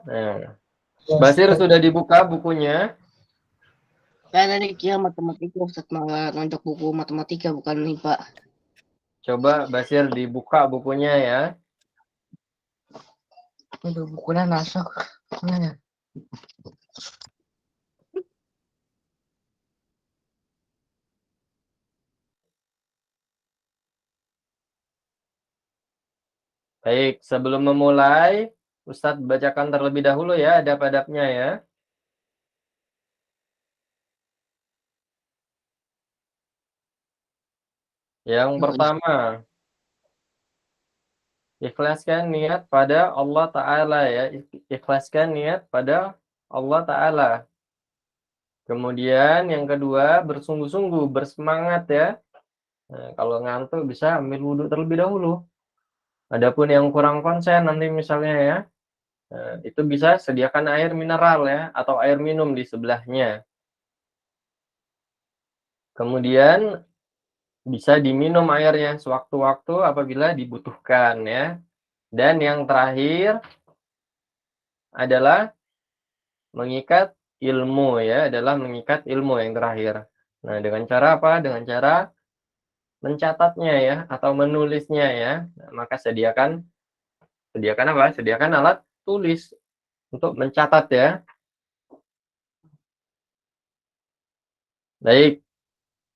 Nah, Basir sudah dibuka bukunya? Saya dari kia matematika Ustaz, malah nonjok buku matematika bukan MIPA. Coba Basir dibuka bukunya ya. Aduh, bukunya masuk. Mana? Baik, sebelum memulai, Ustadz bacakan terlebih dahulu ya adab-adabnya ya. Yang pertama, ikhlaskan niat pada Allah Ta'ala ya. Ikhlaskan niat pada Allah Ta'ala. Kemudian yang kedua, bersungguh-sungguh, bersemangat ya. Nah, kalau ngantuk bisa ambil wudhu terlebih dahulu. Adapun yang kurang konsen nanti misalnya ya, nah, itu bisa sediakan air mineral ya, atau air minum di sebelahnya. Kemudian bisa diminum airnya sewaktu-waktu apabila dibutuhkan ya. Dan yang terakhir adalah mengikat ilmu ya, adalah mengikat ilmu yang terakhir. Nah, dengan cara apa? Dengan cara mencatatnya ya atau menulisnya ya. Nah, maka sediakan apa? Sediakan alat tulis untuk mencatat ya. Baik.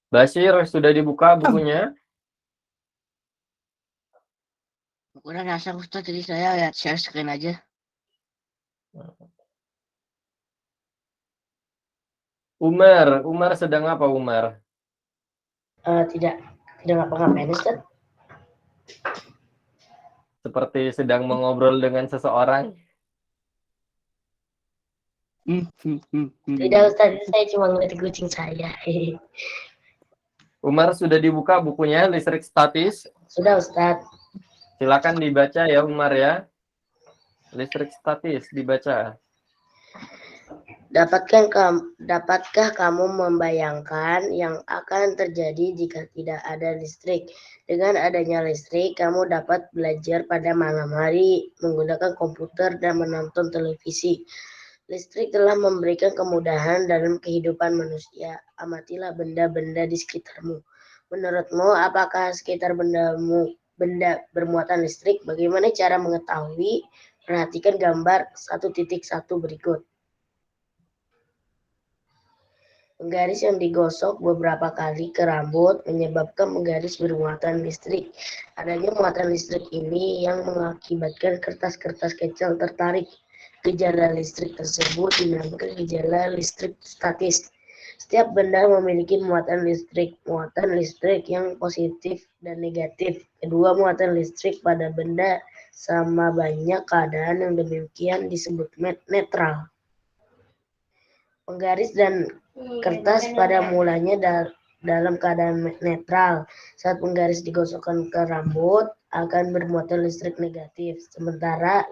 Basir sudah dibuka bukunya? Bukunya nasa Ustaz, jadi saya lihat share screen aja. Umar sedang apa Umar? Tidak ngapa-ngapain Ustaz. Seperti sedang mengobrol dengan seseorang. Tidak Ustaz, saya cuma ngeliat kucing saya. Umar sudah dibuka bukunya listrik statis. Sudah Ustaz. Silakan dibaca ya Umar ya. Listrik statis dibaca. Dapatkah kamu membayangkan yang akan terjadi jika tidak ada listrik? Dengan adanya listrik, kamu dapat belajar pada malam hari, menggunakan komputer dan menonton televisi. Listrik telah memberikan kemudahan dalam kehidupan manusia. Amatilah benda-benda di sekitarmu. Menurutmu, apakah sekitar benda bermuatan listrik? Bagaimana cara mengetahui? Perhatikan gambar 1.1 berikut. Penggaris yang digosok beberapa kali ke rambut menyebabkan penggaris bermuatan listrik. Adanya muatan listrik ini yang mengakibatkan kertas-kertas kecil tertarik. Gejala listrik tersebut dinamakan gejala listrik statis. Setiap benda memiliki muatan listrik yang positif dan negatif. Kedua muatan listrik pada benda sama banyak, keadaan yang demikian disebut netral. Penggaris dan kertas pada mulanya dalam keadaan netral. Saat penggaris digosokkan ke rambut akan bermuatan listrik negatif. Sementara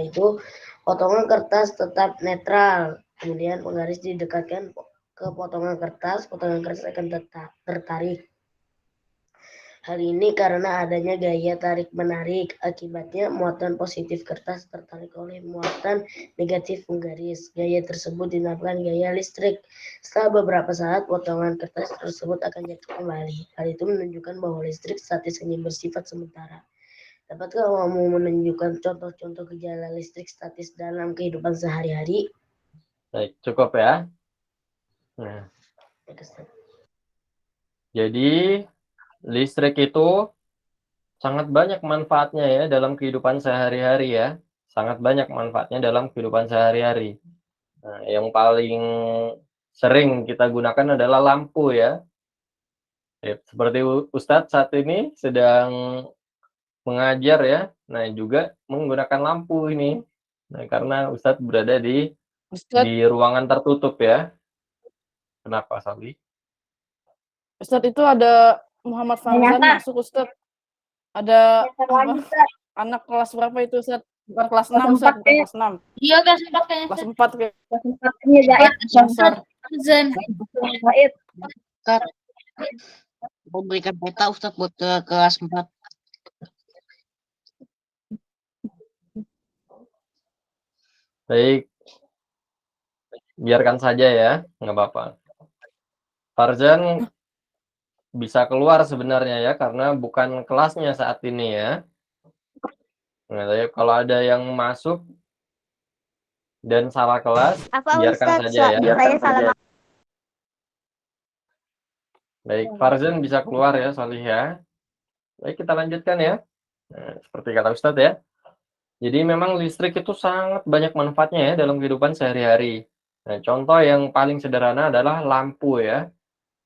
itu potongan kertas tetap netral. Kemudian penggaris didekatkan ke potongan kertas akan tetap tertarik. Hal ini karena adanya gaya tarik-menarik. Akibatnya muatan positif kertas tertarik oleh muatan negatif penggaris. Gaya tersebut dinamakan gaya listrik. Setelah beberapa saat, potongan kertas tersebut akan jatuh kembali. Hal itu menunjukkan bahwa listrik statis hanya bersifat sementara. Dapatkah kamu menunjukkan contoh-contoh gejala listrik statis dalam kehidupan sehari-hari? Baik, cukup ya. Nah, jadi listrik itu sangat banyak manfaatnya ya dalam kehidupan sehari-hari ya. Sangat banyak manfaatnya dalam kehidupan sehari-hari. Nah, yang paling sering kita gunakan adalah lampu ya. Seperti Ustadz saat ini sedang mengajar ya. Nah, juga menggunakan lampu ini. Nah, karena Ustadz berada di ruangan tertutup ya. Kenapa, Sabli? Ustadz, itu ada Muhammad Farzan masuk, Ustadz. Ada anak kelas berapa itu, Ustadz? Bukan kelas 6, Ustadz, bukan kelas 6. Iya, kelas 4 kayaknya. Kelas 4 kayak. Kelas 4 ini Zaid. Farzan. Zaid. Mau berikan peta Ustadz buat ke kelas 4. Baik, biarkan saja ya, nggak apa-apa. Farzan bisa keluar sebenarnya ya, karena bukan kelasnya saat ini ya. Nah, tapi kalau ada yang masuk dan salah kelas, Apa biarkan Ustadz? saja ya. Saya salah. Baik, Farzan bisa keluar ya, Solihah. Baik, kita lanjutkan ya. Nah, seperti kata Ustadz ya. Jadi memang listrik itu sangat banyak manfaatnya ya dalam kehidupan sehari-hari. Nah, contoh yang paling sederhana adalah lampu ya.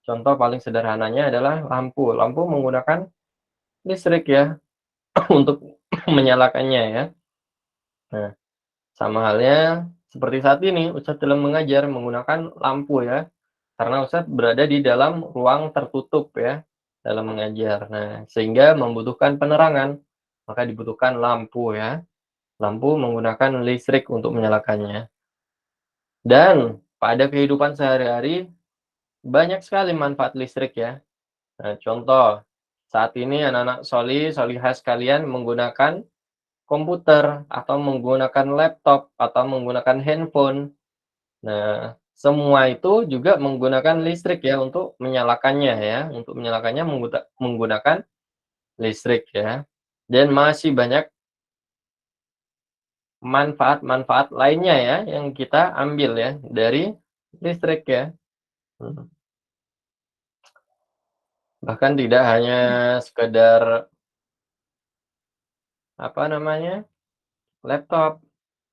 Contoh paling sederhananya adalah lampu. Lampu menggunakan listrik ya untuk menyalakannya ya. Nah, sama halnya seperti saat ini Ustadz dalam mengajar menggunakan lampu ya. Karena Ustadz berada di dalam ruang tertutup ya dalam mengajar. Nah, sehingga membutuhkan penerangan, maka dibutuhkan lampu ya. Lampu menggunakan listrik untuk menyalakannya. Dan pada kehidupan sehari-hari banyak sekali manfaat listrik ya. Nah, contoh saat ini anak-anak solihah sekalian menggunakan komputer atau menggunakan laptop atau menggunakan handphone. Nah, semua itu juga menggunakan listrik ya untuk menyalakannya ya. Untuk menyalakannya menggunakan listrik ya. Dan masih banyak manfaat-manfaat lainnya ya yang kita ambil ya dari listrik ya. Bahkan tidak hanya sekedar apa namanya, laptop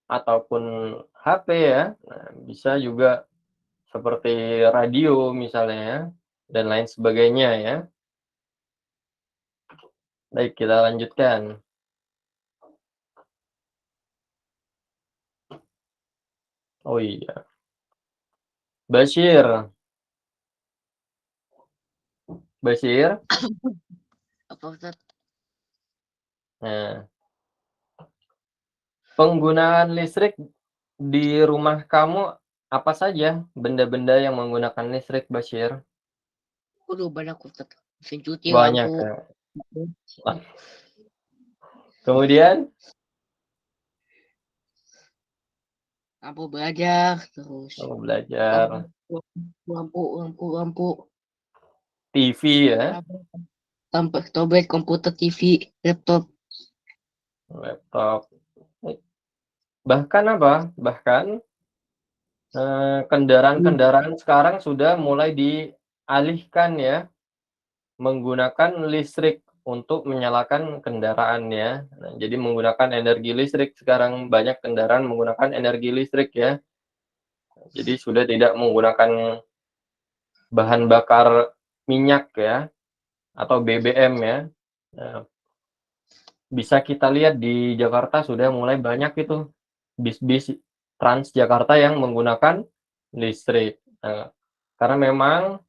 ataupun HP ya. Nah, bisa juga seperti radio misalnya ya, dan lain sebagainya ya. Baik, kita lanjutkan. Oh iya, Bashir. Bashir. Apa Ustaz? Nah, penggunaan listrik di rumah kamu apa saja benda-benda yang menggunakan listrik, Bashir? Waduh, banyak Ustaz. Mesin cuci, Banyak lampu, ya. Kemudian lampu belajar, terus kamu belajar lampu, TV ya, tablet, komputer, TV, laptop. laptop. Bahkan apa? Bahkan kendaraan-kendaraan sekarang sudah mulai dialihkan ya, menggunakan listrik untuk menyalakan kendaraannya. Nah, jadi menggunakan energi listrik sekarang banyak kendaraan menggunakan energi listrik ya. Jadi sudah tidak menggunakan bahan bakar minyak ya atau BBM ya. Nah, bisa kita lihat di Jakarta sudah mulai banyak itu bis-bis Transjakarta yang menggunakan listrik. Nah, karena memang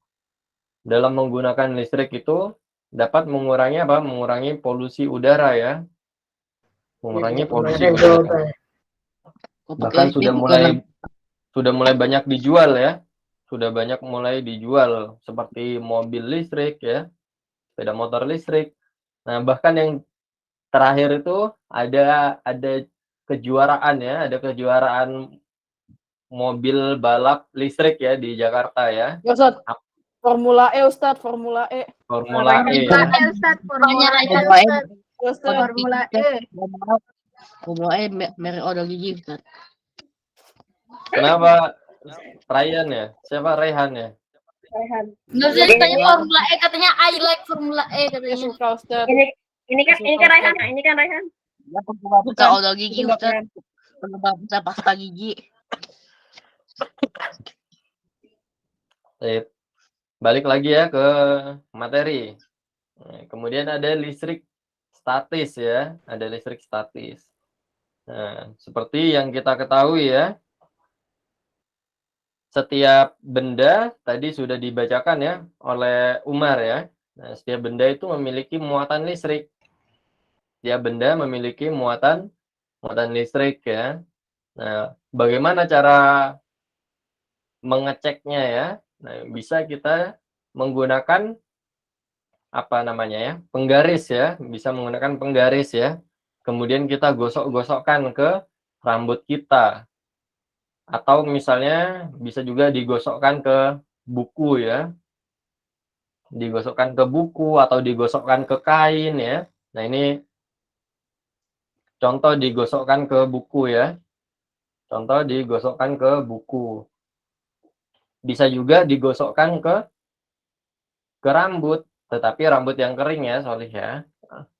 dalam menggunakan listrik itu dapat mengurangi apa? Mengurangi polusi udara ya. Mengurangi polusi udara. Bahkan sudah mulai banyak dijual ya. Sudah banyak mulai dijual seperti mobil listrik ya, sepeda motor listrik. Nah, bahkan yang terakhir itu ada kejuaraan ya, ada kejuaraan mobil balap listrik ya di Jakarta ya. Ya, Ustadz. Formula E, Ustadz, Formula E. Formula E. Ustadz, Formula E. Ustadz. Formula E. Formula E merek odol gigi Ustaz. Kenapa Ryan ya? Siapa Rehan ya? Nggak bisa ditanya Formula E, katanya I like Formula E Saya katanya. suka, Ustadz. Ini kan Raihan, ini kan Raihan. Ya, penggemar odol gigi Itu nggak Ustaz. keren. Penggemar pasta gigi. Balik lagi ya ke materi. Nah, kemudian ada listrik statis ya, ada listrik statis. Nah, seperti yang kita ketahui ya, setiap benda tadi sudah dibacakan ya oleh Umar ya. Nah, setiap benda itu memiliki muatan listrik. Setiap benda memiliki muatan listrik ya. Nah, bagaimana cara mengeceknya ya? Nah, bisa kita menggunakan apa namanya ya? Penggaris ya, bisa menggunakan penggaris ya. Kemudian kita gosok-gosokkan ke rambut kita. Atau misalnya bisa juga digosokkan ke buku ya. Digosokkan ke buku atau digosokkan ke kain ya. Nah, ini contoh digosokkan ke buku ya. Contoh digosokkan ke buku. Bisa juga digosokkan ke rambut, tetapi rambut yang kering ya, Solih ya.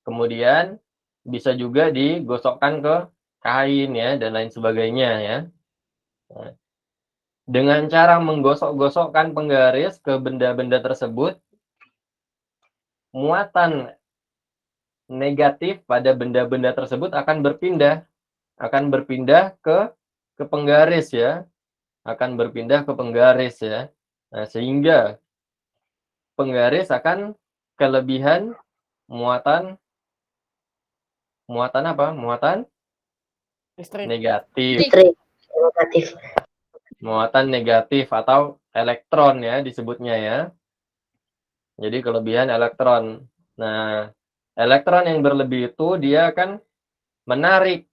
Kemudian bisa juga digosokkan ke kain ya dan lain sebagainya ya. Nah, dengan cara menggosok-gosokkan penggaris ke benda-benda tersebut, muatan negatif pada benda-benda tersebut akan berpindah ke penggaris ya, akan berpindah ke penggaris ya. Nah, sehingga penggaris akan kelebihan muatan apa? Muatan Listrik. negatif. Listrik negatif. Muatan negatif atau elektron ya disebutnya ya. Jadi kelebihan elektron. Nah, elektron yang berlebih itu dia akan menarik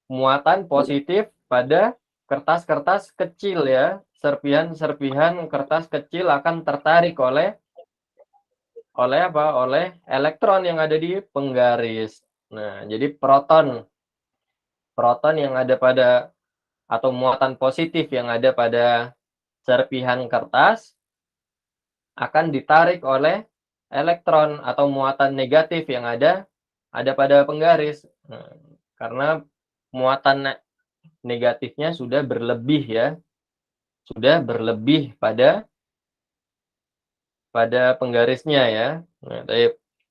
muatan positif pada kertas-kertas kecil ya. Serpihan-serpihan kertas kecil akan tertarik oleh apa? Oleh elektron yang ada di penggaris. Nah, jadi proton yang ada pada atau muatan positif yang ada pada serpihan kertas akan ditarik oleh elektron atau muatan negatif yang ada pada penggaris. Nah, karena muatan negatifnya sudah berlebih ya. Sudah berlebih pada penggarisnya ya. Nah,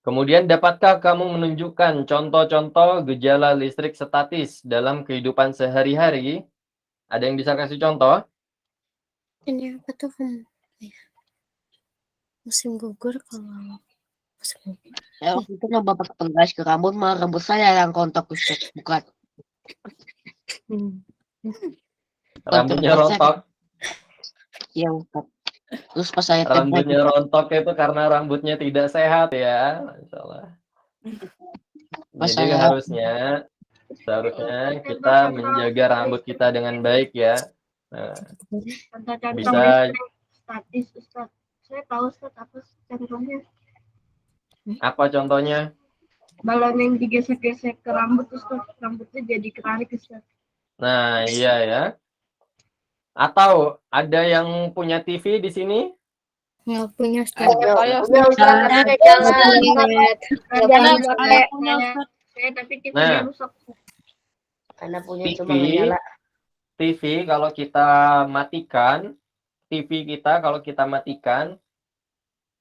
kemudian dapatkah kamu menunjukkan contoh-contoh gejala listrik statis dalam kehidupan sehari-hari? Ada yang bisa kasih contoh? Ini apa tuh? Musim gugur kalau musim gugur. Saya waktu itu nyoba pakai penggaris ke rambut, malah rambut saya yang kontak, Ustaz. Bukan. Rambutnya rontok. Iya, Ustaz. Terus pas saya Rambutnya rontok itu karena rambutnya tidak sehat ya. Masalah. Jadi seharusnya kita menjaga rambut kita dengan baik ya. Nah, bisa statis, Ustaz. Saya tahu, Ustaz, apa contohnya. apa contohnya? Balon yang digesek-gesek ke rambut, Ustaz. Rambutnya jadi ketarik, Ustaz. Nah, iya ya. Atau ada yang punya TV di sini? Nggak punya Saya Tapi TV Nah, rusak. Karena punya cuma menyala. TV kalau kita matikan,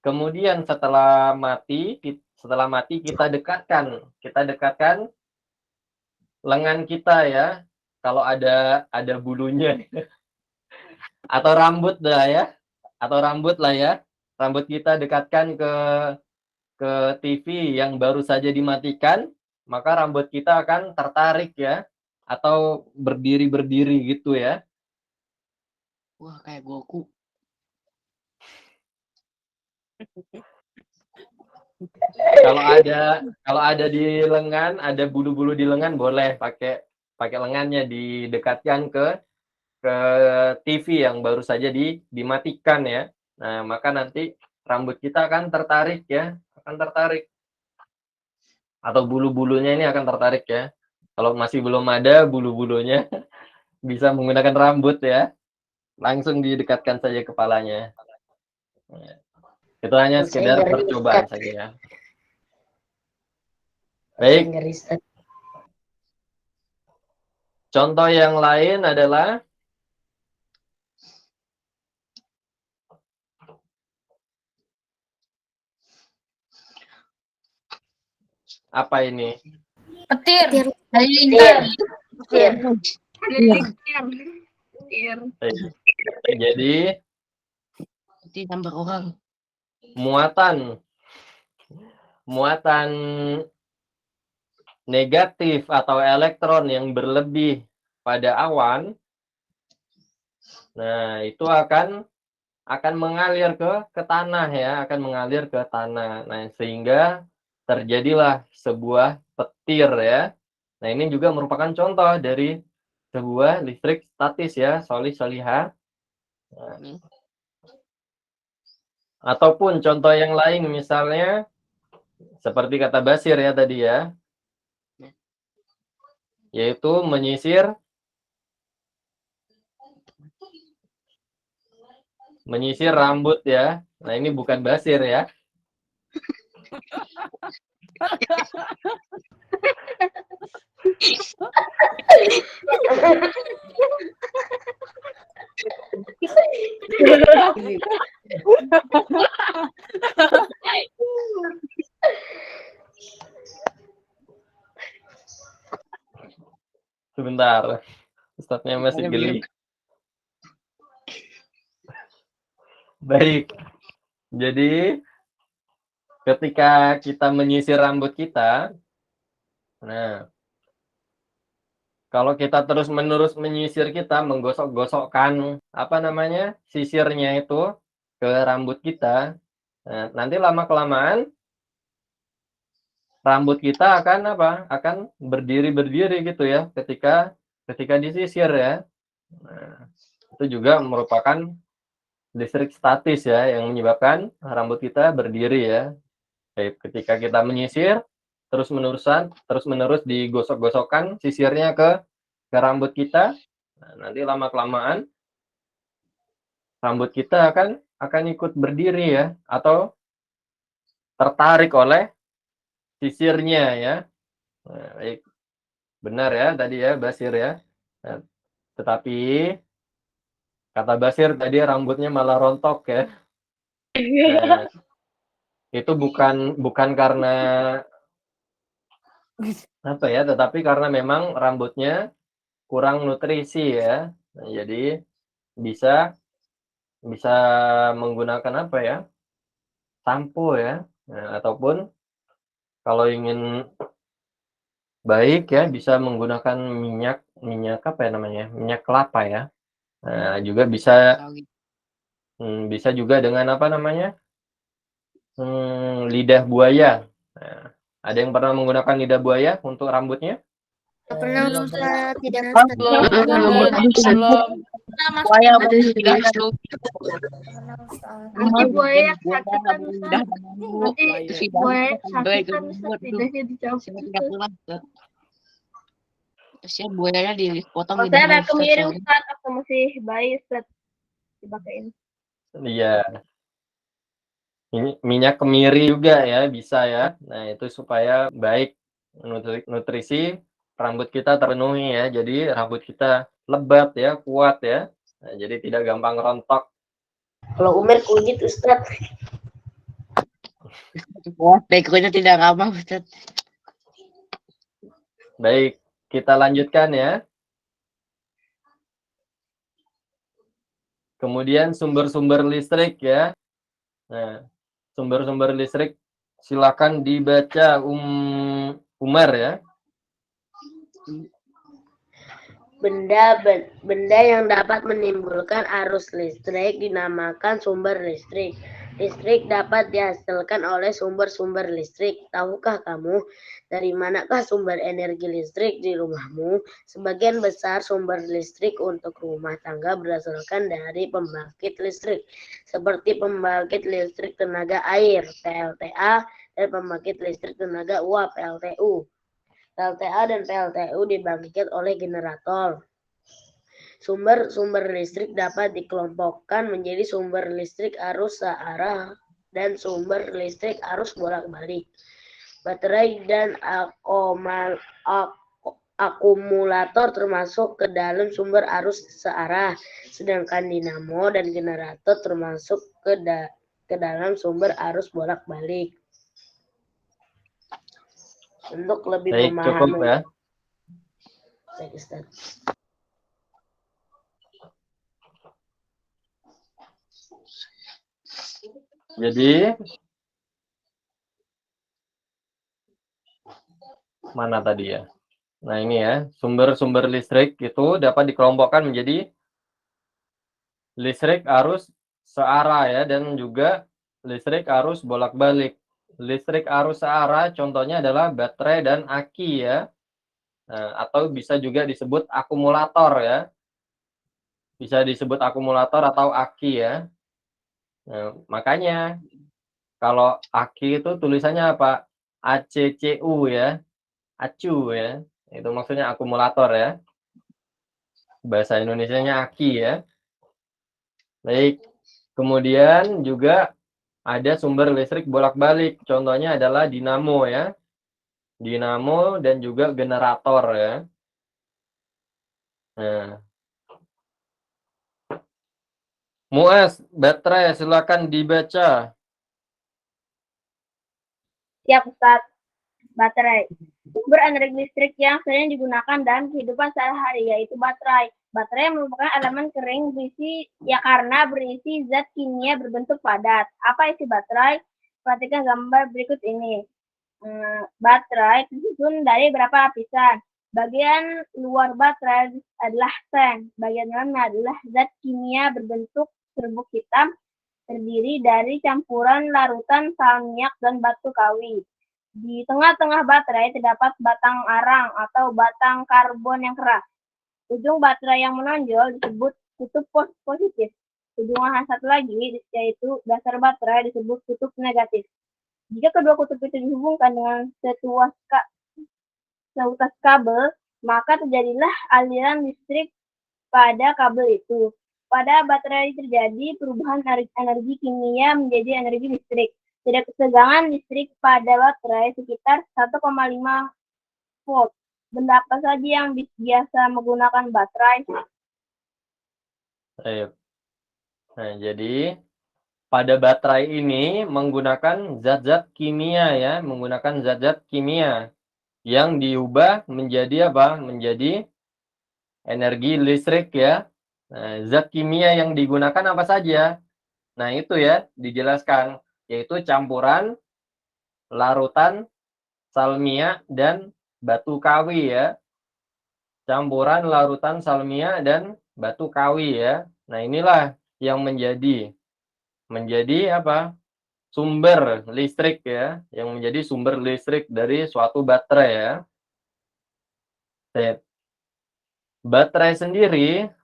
kemudian setelah mati kita dekatkan lengan kita ya. Kalau ada bulunya atau rambut lah ya. Rambut kita dekatkan ke TV yang baru saja dimatikan, maka rambut kita akan tertarik ya atau berdiri gitu ya. Wah, kayak Goku. Kalau ada di lengan, ada bulu-bulu di lengan, boleh pakai lengannya didekatkan ke TV yang baru saja dimatikan ya. Nah, maka nanti rambut kita akan tertarik ya, atau bulu-bulunya ini akan tertarik ya. Kalau masih belum ada bulu-bulunya, bisa menggunakan rambut ya. Langsung didekatkan saja kepalanya. Itu hanya sekedar percobaan saja ya. Baik. Contoh yang lain adalah apa ini? Petir. Halilintar. Jadi tambah orang. Muatan negatif atau elektron yang berlebih pada awan, nah itu akan mengalir ke tanah ya, Nah, sehingga terjadilah sebuah petir ya. Nah, ini juga merupakan contoh dari sebuah listrik statis ya, solih-solihah. Nah, ataupun contoh yang lain misalnya seperti kata Basir ya tadi ya, yaitu menyisir rambut ya. Nah, ini bukan Basir ya. Sebentar, Ustadznya masih geli. Baik, jadi ketika kita menyisir rambut kita, nah, kalau kita terus-menerus menyisir kita, menggosok-gosokkan, apa namanya, sisirnya itu ke rambut kita, nah, nanti lama-kelamaan rambut kita akan apa? Akan berdiri-berdiri gitu ya, ketika disisir ya. Nah, itu juga merupakan listrik statis ya, yang menyebabkan rambut kita berdiri ya. Ketika kita menyisir, terus-menerus digosok-gosokkan sisirnya ke rambut kita, nah, nanti lama-kelamaan rambut kita akan ikut berdiri ya, atau tertarik oleh sisirnya ya. Nah, baik. Benar ya tadi ya Basir ya. Nah, tetapi kata Basir tadi rambutnya malah rontok ya. Nah, itu bukan karena apa ya, tetapi karena memang rambutnya kurang nutrisi ya. Nah, jadi bisa menggunakan apa ya? Sampo ya. Nah, ataupun kalau ingin baik ya bisa menggunakan minyak apa ya namanya? Minyak kelapa ya. Nah, juga bisa juga dengan apa namanya? Lidah buaya. Nah, ada yang pernah menggunakan lidah buaya untuk rambutnya? Nggak pernah Ustaz, tidak Belum, belum. Buaya tidak seru. Nanti buaya sakitan Udah Ustaz. Nanti buaya sakitan Ustaz, lidahnya dicabut. Kasihan buayanya dipotong Kalau saya ada Ustaz, kemiri soalnya. Ustaz, aku masih bayi Ustaz. Dipakein. Iya. Minyak kemiri juga ya bisa ya. Nah, itu supaya baik nutrisi rambut kita terpenuhi ya. Jadi rambut kita lebat ya, kuat ya. Nah, jadi tidak gampang rontok. Kalau Umer kunyit Ustaz. Wah, backgroundnya tidak ramah Ustaz. Baik, kita lanjutkan ya. Kemudian sumber-sumber listrik ya. Nah, sumber-sumber listrik silakan dibaca Umar ya. Benda yang dapat menimbulkan arus listrik dinamakan sumber listrik. Listrik dapat dihasilkan oleh sumber-sumber listrik. Tahukah kamu dari manakah sumber energi listrik di rumahmu? Sebagian besar sumber listrik untuk rumah tangga berdasarkan dari pembangkit listrik, seperti pembangkit listrik tenaga air (PLTA) dan pembangkit listrik tenaga uap (PLTU). PLTA dan PLTU dibangkit oleh generator. Sumber-sumber listrik dapat dikelompokkan menjadi sumber listrik arus searah dan sumber listrik arus bolak-balik. Baterai dan akumulator termasuk ke dalam sumber arus searah, sedangkan dinamo dan generator termasuk ke dalam sumber arus bolak-balik. Untuk lebih Baik, cukup memahami. ya. Baik, Ustaz. Jadi mana tadi ya? Nah, ini ya, sumber-sumber listrik itu dapat dikelompokkan menjadi listrik arus searah ya, dan juga listrik arus bolak-balik. Listrik arus searah contohnya adalah baterai dan aki ya. atau bisa juga disebut akumulator ya. Bisa disebut akumulator atau aki ya. Makanya kalau aki itu tulisannya apa? ACCU ya. Acu ya. Itu maksudnya akumulator ya. Bahasa Indonesianya aki ya. Baik. Kemudian juga ada sumber listrik bolak-balik. Contohnya adalah dinamo ya. Dinamo dan juga generator ya. Nah, Muas, baterai silakan dibaca. Siap, Ustaz. Baterai. Sumber energi listrik yang sering digunakan dalam kehidupan sehari-hari yaitu baterai. Baterai merupakan elemen kering berisi karena berisi zat kimia berbentuk padat. Apa isi baterai? Perhatikan gambar berikut ini. Baterai tersusun dari beberapa lapisan. Bagian luar baterai adalah seng. Bagian dalamnya adalah zat kimia berbentuk serbuk hitam terdiri dari campuran larutan sal minyak dan batu kawi. Di tengah-tengah baterai terdapat batang arang atau batang karbon yang keras. Ujung baterai yang menonjol disebut kutub positif. Ujung yang satu lagi yaitu dasar baterai disebut kutub negatif. Jika kedua kutub itu dihubungkan dengan seutas kabel, maka terjadilah aliran listrik pada kabel itu. Pada baterai terjadi perubahan energi kimia menjadi energi listrik. Tegangan listrik pada baterai sekitar 1,5 volt. Benda apa saja yang biasa menggunakan baterai? Baik. Nah, jadi pada baterai ini menggunakan zat-zat kimia ya, menggunakan zat-zat kimia yang diubah menjadi apa? Menjadi energi listrik ya. Nah, zat kimia yang digunakan apa saja? Nah, itu ya dijelaskan, yaitu campuran larutan sal minyak dan batu kawi ya. Campuran larutan sal minyak dan batu kawi ya. Nah, inilah yang menjadi apa? Sumber listrik ya, yang menjadi sumber listrik dari suatu baterai ya. Baterai sendiri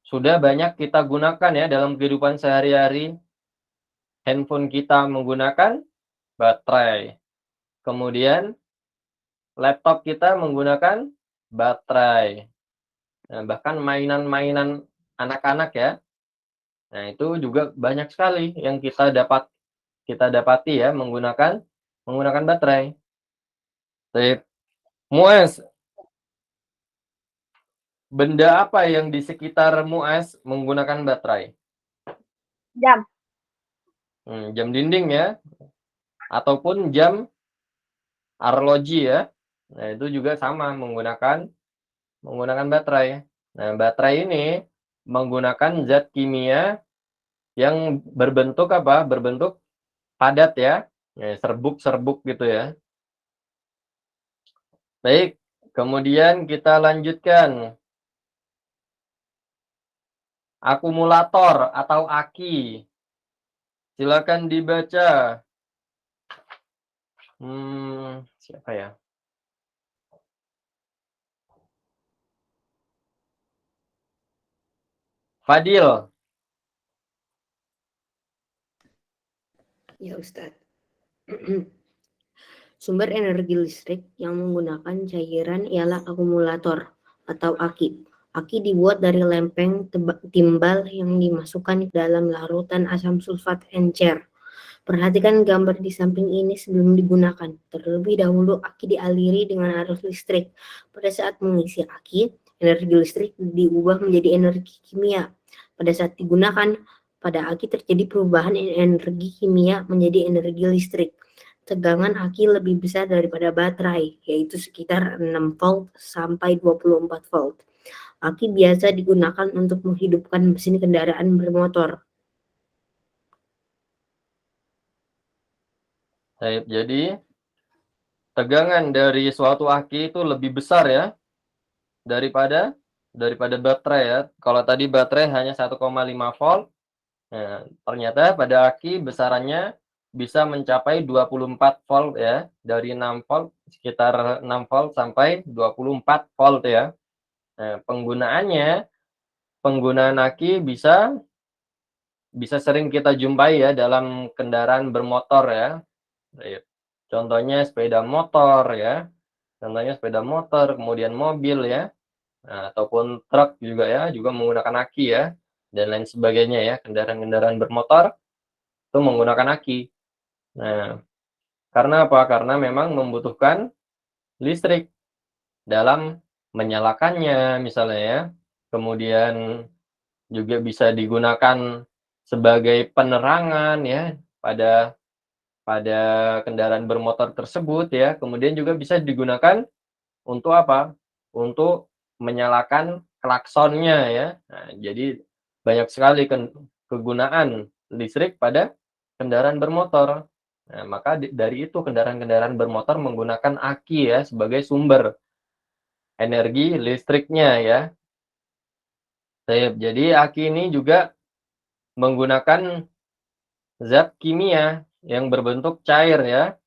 sudah banyak kita gunakan ya dalam kehidupan sehari-hari. Handphone kita menggunakan baterai. Kemudian laptop kita menggunakan baterai. Nah, bahkan mainan-mainan anak-anak ya. Nah, itu juga banyak sekali yang kita dapati ya menggunakan baterai. Baik. Muas, benda apa yang di sekitar Muas menggunakan baterai? Jam. Jam dinding ya. Ataupun jam arloji ya. Nah, itu juga sama menggunakan baterai. Nah, baterai ini menggunakan zat kimia yang berbentuk apa? Berbentuk padat ya. Serbuk-serbuk gitu ya. Baik, kemudian kita lanjutkan. Akumulator atau aki. Silakan dibaca. Siapa ya? Fadil. Ya, Ustadz. Sumber energi listrik yang menggunakan cairan ialah akumulator atau aki. Aki dibuat dari lempeng timbal yang dimasukkan ke dalam larutan asam sulfat encer. Perhatikan gambar di samping ini sebelum digunakan. Terlebih dahulu aki dialiri dengan arus listrik. Pada saat mengisi aki, energi listrik diubah menjadi energi kimia. Pada saat digunakan, pada aki terjadi perubahan energi kimia menjadi energi listrik. Tegangan aki lebih besar daripada baterai, yaitu sekitar 6 volt sampai 24 volt. Aki biasa digunakan untuk menghidupkan mesin kendaraan bermotor. Jadi tegangan dari suatu aki itu lebih besar ya daripada baterai ya. Kalau tadi baterai hanya 1,5 volt, nah, ternyata pada aki besarannya bisa mencapai 24 volt ya, dari 6 volt, sekitar 6 volt sampai 24 volt ya. Nah, penggunaan aki bisa sering kita jumpai ya dalam kendaraan bermotor ya. Contohnya sepeda motor ya, kemudian mobil ya, nah, ataupun truk juga ya, juga menggunakan aki ya, dan lain sebagainya ya, kendaraan-kendaraan bermotor itu menggunakan aki. Nah, karena apa? Karena memang membutuhkan listrik dalam menyalakannya misalnya ya, kemudian juga bisa digunakan sebagai penerangan ya pada pada kendaraan bermotor tersebut ya, kemudian juga bisa digunakan untuk apa? Untuk menyalakan klaksonnya ya. Nah, jadi banyak sekali kegunaan listrik pada kendaraan bermotor. Nah, maka dari itu kendaraan-kendaraan bermotor menggunakan aki ya sebagai sumber energi listriknya ya. Jadi aki ini juga menggunakan zat kimia yang berbentuk cair ya.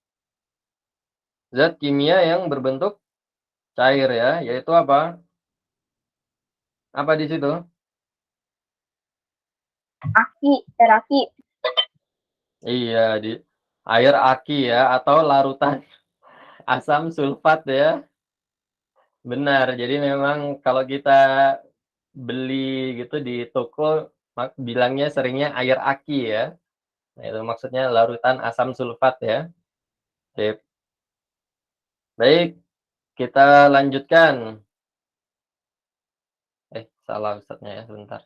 Zat kimia yang berbentuk cair ya, yaitu apa? Apa di situ? Air aki. Iya, di air aki ya, atau larutan asam sulfat ya. Benar, jadi memang kalau kita beli gitu di toko, bilangnya seringnya air aki ya. Nah, itu maksudnya larutan asam sulfat ya. Sip. Baik, kita lanjutkan. Salah Ustadznya ya, sebentar.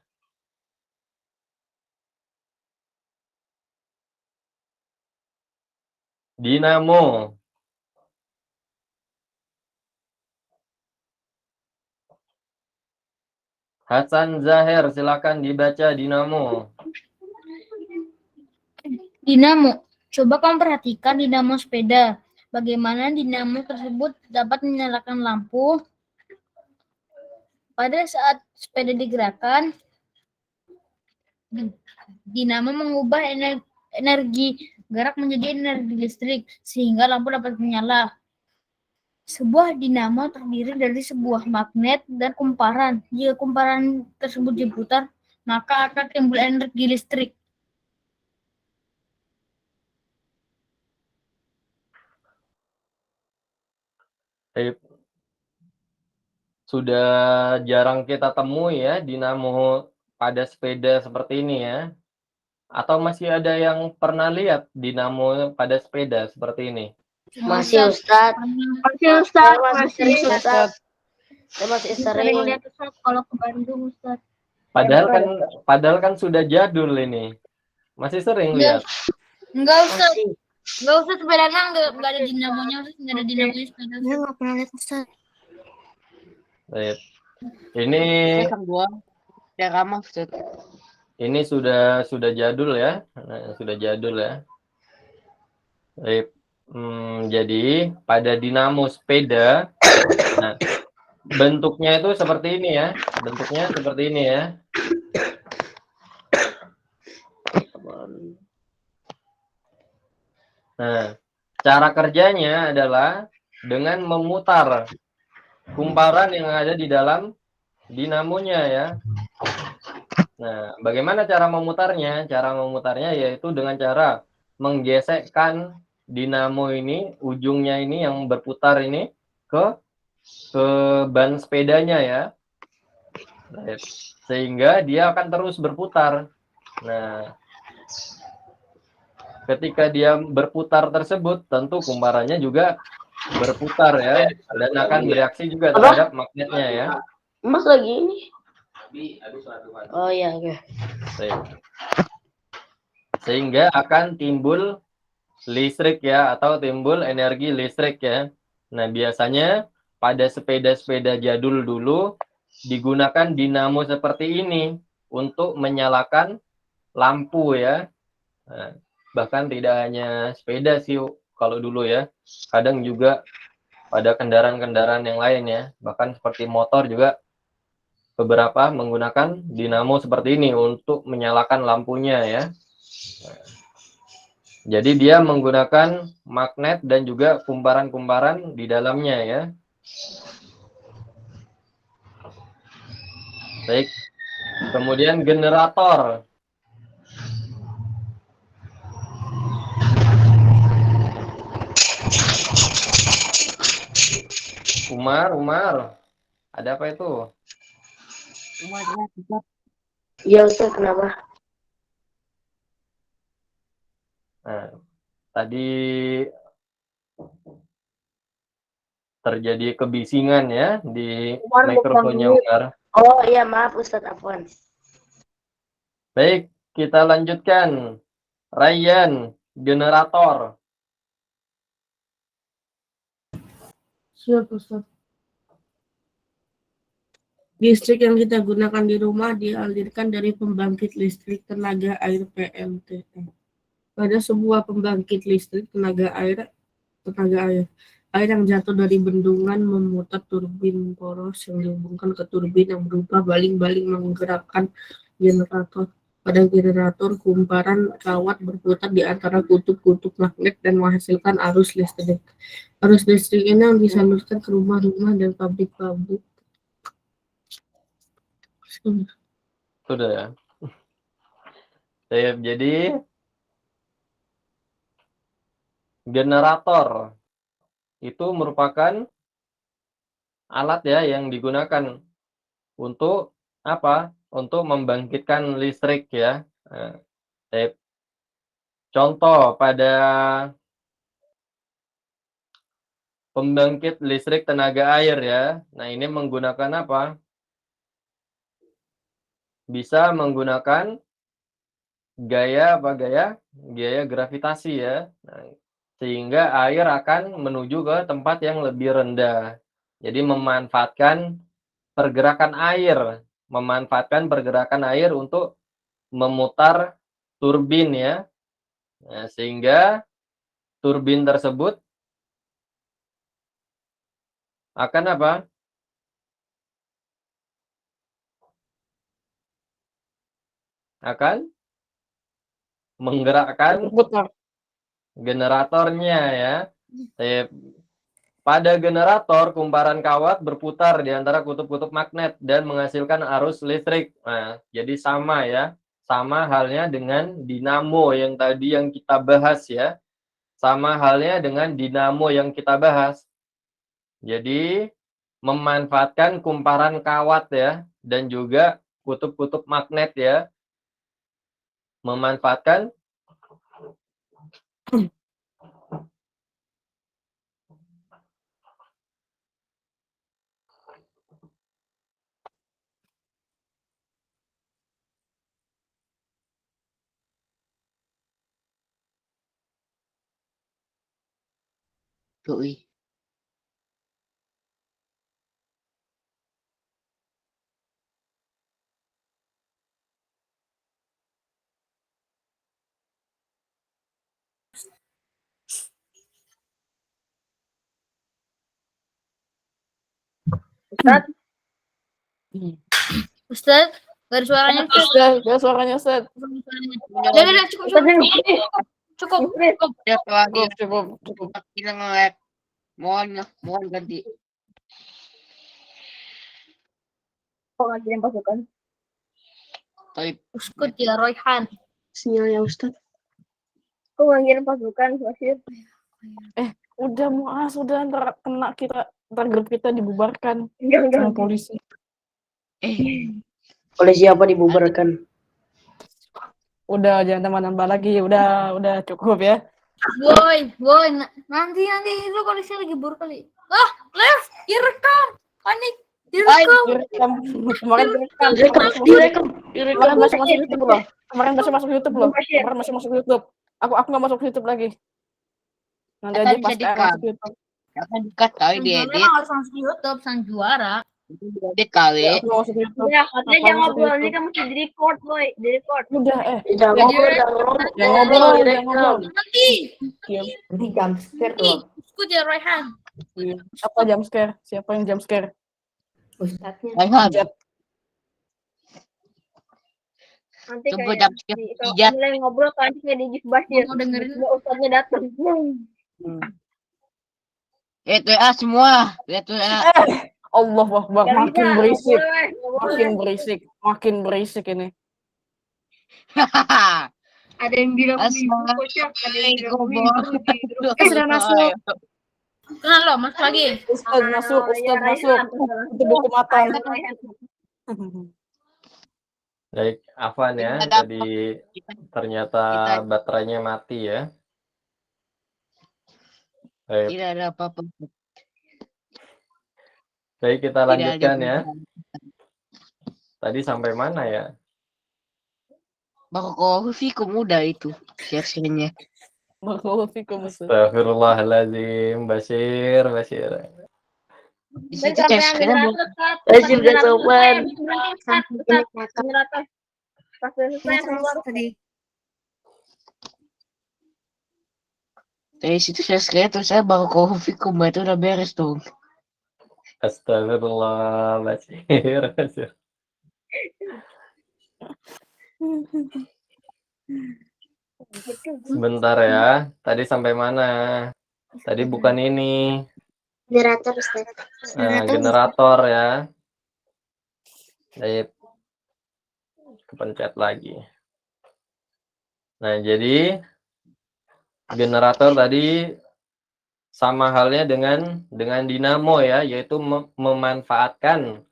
Dinamo. Hasan Zahir, silakan dibaca dinamo. Dinamo. Coba kamu perhatikan dinamo sepeda. Bagaimana dinamo tersebut dapat menyalakan lampu pada saat sepeda digerakkan. Dinamo mengubah energi gerak menjadi energi listrik sehingga lampu dapat menyala. Sebuah dinamo terdiri dari sebuah magnet dan kumparan. Jika kumparan tersebut diputar, maka akan timbul energi listrik. Sudah jarang kita temui ya dinamo pada sepeda seperti ini ya. Atau masih ada yang pernah lihat dinamo pada sepeda seperti ini? Masih Ustadz. Masih Ustadz. Masih sering Ustadz. Saya masih Sering sering. lihat Ustadz kalau ke Bandung Ustadz. Padahal kan sudah jadul ini. Masih sering lihat. Enggak usah, Masih. enggak usah sepedanya enggak ada dinamonya, enggak ada dinamonya sepeda. Saya nggak pernah lihat Ustaz. Baik. Ini Yang dua, yang ramah, Ustaz. ini sudah jadul ya. Nah, sudah jadul ya. Baik. Jadi pada dinamo sepeda, nah, bentuknya itu seperti ini ya. Bentuknya seperti ini ya. Nah, cara kerjanya adalah dengan memutar kumparan yang ada di dalam dinamonya ya. Nah, bagaimana cara memutarnya? Cara memutarnya yaitu dengan cara menggesekkan dinamo ini, ujungnya ini yang berputar ini ke ban sepedanya ya. Sehingga dia akan terus berputar. Nah, ketika dia berputar tersebut, tentu kumparannya juga berputar ya, dan akan bereaksi juga terhadap magnetnya ya. Mas lagi ini. Oh iya, oke. Sehingga akan timbul listrik ya, atau timbul energi listrik ya. Nah, biasanya pada sepeda-sepeda jadul dulu digunakan dinamo seperti ini untuk menyalakan lampu ya. Nah, bahkan tidak hanya sepeda sih kalau dulu ya, kadang juga pada kendaraan-kendaraan yang lain ya, bahkan seperti motor juga beberapa menggunakan dinamo seperti ini untuk menyalakan lampunya ya. Jadi dia menggunakan magnet dan juga kumparan-kumparan di dalamnya ya. Baik. Kemudian generator. Umar, ada apa itu? Iya Ustaz, kenapa? Nah, tadi terjadi kebisingan ya di mikrofonnya Umar. Oh iya, maaf Ustaz, afwan. Baik, kita lanjutkan. Ryan, generator. Siap, Ustaz. Listrik yang kita gunakan di rumah dialirkan dari pembangkit listrik tenaga air PLTU. Pada sebuah pembangkit listrik tenaga air yang jatuh dari bendungan memutar turbin poros yang dihubungkan ke turbin yang berupa baling-baling menggerakkan generator. Pada generator, kumparan kawat berputar di antara kutub-kutub magnet dan menghasilkan arus listrik. Arus listrik ini yang disalurkan ke rumah-rumah dan pabrik-pabrik. Sudah ya. Jadi generator itu merupakan alat ya yang digunakan untuk apa? Untuk membangkitkan listrik ya. Nah, contoh pada pembangkit listrik tenaga air ya. Nah, ini menggunakan apa? Bisa menggunakan gaya gravitasi ya. Nah, sehingga air akan menuju ke tempat yang lebih rendah. Jadi memanfaatkan pergerakan air untuk memutar turbin ya. Nah, sehingga turbin tersebut akan apa? Akan menggerakkan generatornya ya. Pada generator, kumparan kawat berputar di antara kutub-kutub magnet dan menghasilkan arus listrik. Nah, jadi sama ya. Sama halnya dengan dinamo yang tadi yang kita bahas ya. Sama halnya dengan dinamo yang kita bahas. Jadi, memanfaatkan kumparan kawat ya. Dan juga kutub-kutub magnet ya. Memanfaatkan Doi. Ustaz, gak ada suaranya Ustaz. Ustaz, gak suaranya Ustaz. Udah, cukup. Ya, lagi Cukup. kita nge-lag. Mohon ganti. Kok nggak kirim pasukan? Tapi Uskut ya Royhan. Sinyalnya Ustaz. Kok nggak kirim pasukan, Wasir? Udah Muas, udah ntar kena kita, ntar grup kita dibubarkan Enggak. sama polisi. Oleh siapa dibubarkan? Udah jangan tambah-tambah lagi, udah cukup ya. Boy, nanti itu kondisi lagi buruk kali. Left, direkam. Panik, direkam. Kemarin masih masuk YouTube loh. Kemarin masih masuk YouTube. Aku nggak masuk YouTube lagi. Nanti aja pas masuk YouTube. akan dikat kali Sebenarnya diedit. harus masuk YouTube sang juara. Itu diedit kali. Aku nggak masuk YouTube. Ya, katanya Apa jangan masuk ngobrol, ini YouTube? kan mesti di-record, boy. Di-record. Udah Jangan ngobrol. jangan ngobrol. Nanti, Ini jumpscare loh. Uskut ya Royhan. Apa jump scare? Siapa yang jump scare? Ustadznya. Raihan. Nanti Coba kayak jam kalau pijat. mulai ngobrol kan nanti kayak di Jif Basir. Mau dengerin? Tiba-tiba ustadznya datang. Lihat WA semua. Lihat WA. Allah Akbar, Gak makin bisa, berisik, nggak boleh, nggak boleh. makin berisik ini. Ada yang bilang Assalamualaikum, wibu kocak, ada yang bilang wibu di grup. Sudah masuk. Kenal lo, masuk lagi. Ustaz masuk, Ya, Ustaz masuk. Raihan. Itu buku matan. Ayo, Raihan. Baik, Afwan ya, Tidak ada tadi ternyata baterainya mati ya. Baik, Tidak ada apa-apa. baik kita Tidak lanjutkan ada ya. Tadi sampai mana ya? Barakallahu fikum udah itu share-nya. Barakallahu Ustaz. Astagfirullahaladzim, Basir. Di Dan situ sampai share-nya ambil ratus, Basir gak sopan. Pas selesai keluar. dari situ share-nya terus saya barakallahu fikum itu udah beres dong. Astagfirullah, Basir. Sebentar ya. Tadi sampai mana? Tadi bukan ini. Generator Ustaz. Nah, generator ya. Baik. Kepencet lagi. Nah, jadi generator tadi sama halnya dengan dinamo ya, yaitu memanfaatkan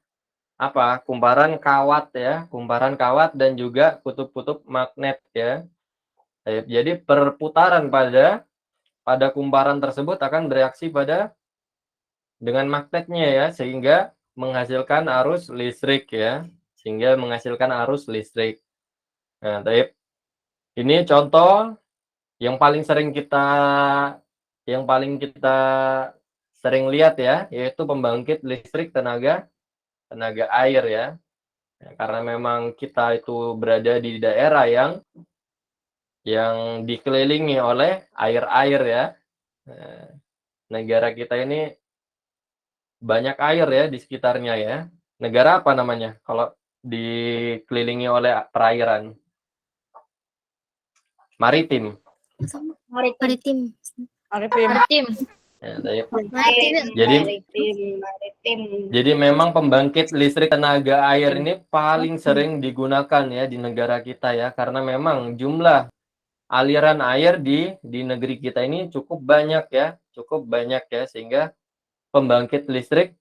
apa? Kumparan kawat ya, kumparan kawat dan juga kutub-kutub magnet ya. Baik, jadi perputaran pada kumparan tersebut akan bereaksi dengan magnetnya ya, sehingga menghasilkan arus listrik ya, Nah, baik. Ini contoh yang paling kita sering lihat ya, yaitu pembangkit listrik tenaga air ya. Karena memang kita itu berada di daerah yang dikelilingi oleh air ya. Negara kita ini banyak air ya di sekitarnya ya. Negara apa namanya kalau dikelilingi oleh perairan? Maritim. Maritim. Tim. Ya, baik. Maritim. Jadi memang pembangkit listrik tenaga air ini paling sering digunakan ya di negara kita ya, karena memang jumlah aliran air di negeri kita ini cukup banyak ya, sehingga pembangkit listrik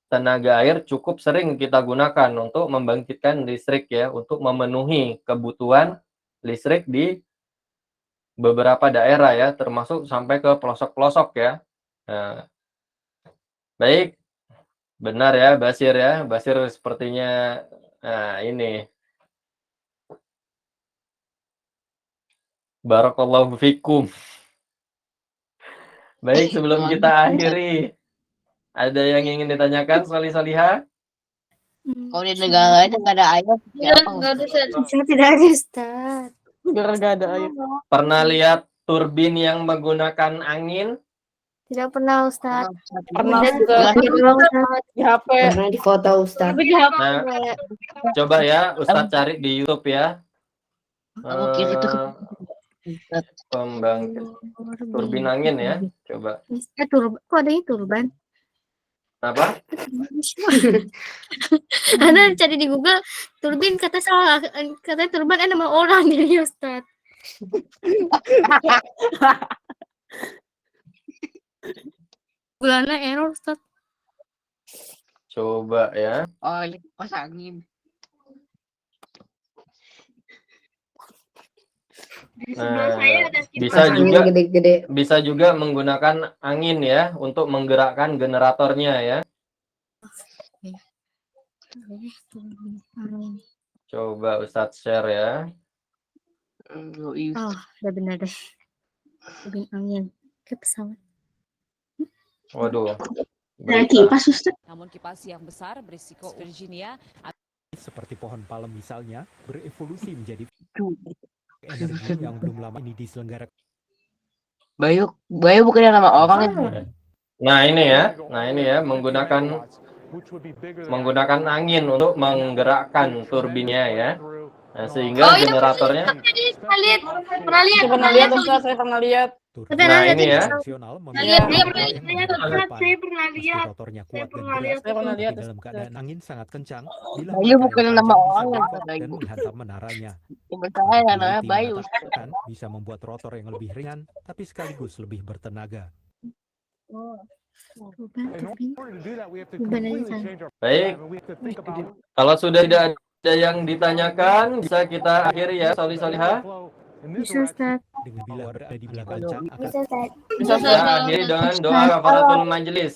tenaga air cukup sering kita gunakan untuk membangkitkan listrik ya, untuk memenuhi kebutuhan listrik di beberapa daerah ya, termasuk sampai ke pelosok-pelosok ya. Nah, baik, benar ya Basir ya. Basir sepertinya ini. Barakallahu fikum. Baik, sebelum kita akhiri, ada yang ingin ditanyakan, Salihah? Kalau di negara lain nggak ada air, ya apa? Enggak ada set. Saya tidak ada Ustaz. Biar gak ada air. Pernah lihat turbin yang menggunakan angin? Tidak pernah Ustaz. Pernah Tidak pernah Ustaz. di HP. Pernah di foto Ustaz. Nah, coba ya Ustadz cari di YouTube ya. Aku kira itu Pembangkit turbin angin ya, coba. Turban. Kok adanya turban? Apa? Anda cari di Google turbin kata salah, katanya turban ada nama orang jadi Ustaz. Bulannya error Ustaz. Coba ya. oh ini pas angin. Nah, Angin gede-gede. bisa juga menggunakan angin ya untuk menggerakkan generatornya ya. Coba Ustadz share ya. Oh, udah benar deh. Turbin angin ke pesawat. Waduh. Kipas Ustaz. Namun kipas yang besar berisiko Virginia seperti pohon palem misalnya berevolusi menjadi energi yang belum lama ini diselenggarakan. Bayu bukan nama orang itu. Nah ini ya menggunakan angin untuk menggerakkan turbinnya ya. Nah, sehingga generatornya, Pernah lihat, pernah lihat, Saya pernah lihat Ustaz, saya pernah lihat. nah ini ya, Fungsional Lihat, memiliki lihat, rotor yang lihat, menghadap Ustaz, depan. saya pernah Meski lihat. rotornya Saya kuat dan pernah berat, lihat. Saya pernah tapi lihat dalam Ustaz. keadaan angin sangat kencang, bila Bayu mata bukan yang nama tajam bisa orang yang bengkok Bayu. dan menghantam menaranya. Teman Para saya namanya peneliti Bayu. mengatakan bisa membuat rotor yang lebih ringan, tapi sekaligus lebih bertenaga. baik. Kalau sudah tidak ada yang ditanyakan, bisa kita akhiri ya, Soli Soliha. Bisa, Ustaz. Dengan bila berada di belakang kancang akan Bisa Kita Ustaz. akhiri dengan doa kafaratul majelis.